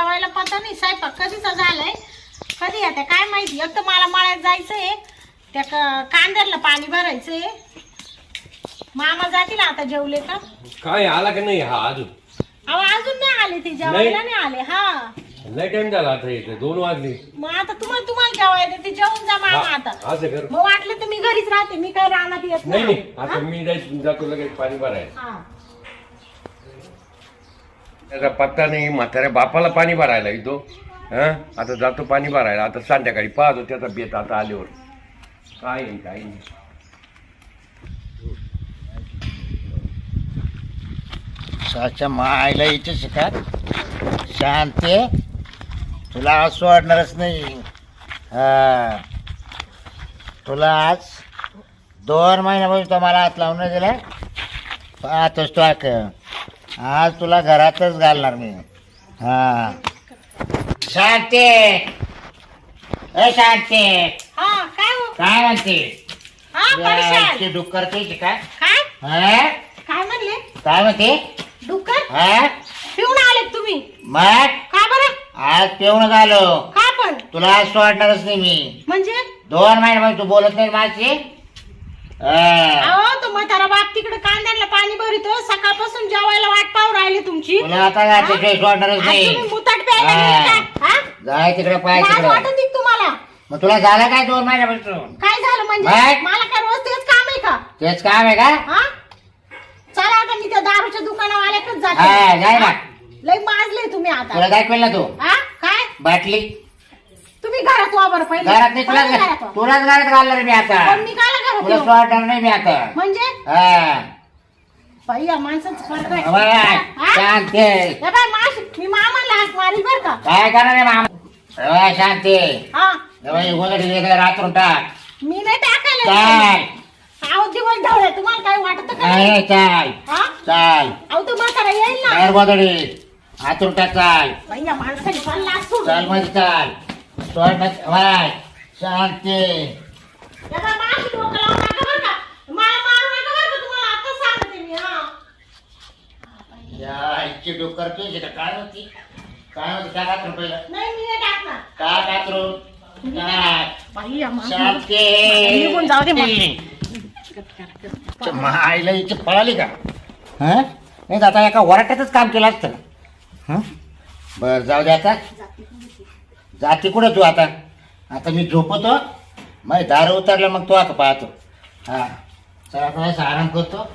जेवायला पता नाही स्वयंपाक कधीचा झालाय कधी आता काय माहिती. एक तर मला मळ्यात जायचंय त्या कांद्याला पाणी भरायचंय. मामा जातील आता जेवले का काय आला का नाही हा अजून? अहो अजून नाही आले ते जेवायला नाही आले. हा लय टाइम झाला आता इथे 2 वाजले. मग आता तुम्हाला जेवायला ते जेवून जा मामा आता. असं कर. मग वाटलं तर मी घरीच राहते मी काय रानात येत नाही नाही. नाही आता मी जातो लगेच पाणी भरायला. हा त्याचा पत्ता नाही. म्हाताऱ्या बापाला पाणी भरायला येतो. हा आता जातो पाणी भरायला. आता संध्याकाळी पाहतो त्याचा बेत आता आल्यावर काय नाही काय नाही. साच्या मायला इथे शिका शांती तुला आज सोडणारच नाही. हा तुला आज 2 महिन्यापासून तो मला हात लावून दिला पाहतोस तो आज तुला घरातच घालणार मी. हा शांती ए शांती हा काय हो काय म्हणते हा परेशान डुक्कर ते शिका काय हा काय म्हणले काय म्हणते डुक्कर हा पिऊन आले तुम्ही मग का बरं आज पिऊन झालो का पण तुला आज सोडणारच नाही मी. म्हणजे 2 महिन्यापासून तू बोलत नाही माझी. अहो तो म्हातारा बाप तिकडे कांद्याला पाणी भरितो सकाळपासून जेवायला वाट पाहू राहिली तुमची. तुला आता त्याशिवाय सोडणारच आज नाही. तुम्ही मुताट प्यायला गेले का? हा? जाय तिकडे पाय लाज तिकडे. वाटत नाही तुम्हाला मग तुला झालं काय 2 महिन्यापासून? काय झालं म्हणजे काय? मला काय रोज तेच काम आहे का? तेच काम आहे का? हा चला आता मी त्या दारूच्या दुकानावाल्याकच हा जाते. जाय ना. लय माजले तुम्ही तुला आता. काय पेल ना तू हा काय बाटली तुम्ही घरात वा बरं पहिले. घरात नाही. पहिले घरात वा. तुलाच घरात घालणार मी आता. पण मी कायला घरात तुला येऊ? सोडणार नाही मी आता. म्हणजे हा बाई या माणसाचं फरक आहे. बाय, हा? शांती हे बाई मी मामाला हात मारील बर का. काय करणार आहे मामा? शांती हा गोंधळी रात्रून टाक. मी नाही टाकायला. चाल अहो दिवस ढवळे तुम्हाला काय वाटत का? नाही, चाल हा चाल अहो तो म्हातारा येईल ना. बाहेर गोंधळी आतून टाक. चाल बाई या माणसाने चालला असतो. चाल मध्ये चाल सोड वाय शांती. या बाई माशी डोकं लावू नका बरं का. मला मारू नका बरं का तुम्हाला आताच सांगते मी. हा या इतकी डोकर तुझी का काय होती काय कात्र पहिलं नाही मी नाही टाकणार. काय कात्र बाई या शांती निघून जाऊ दे मग. आईला इथे पळाली का? हा नाही तर आता एका वराट्यातच काम केलं असतं. हा बर जाऊ दे. आता जाते कुठं तू आता? आता मी झोपतो मग दारू उतरलं मग तू आता पाहतो. हा चला आता आराम करतो.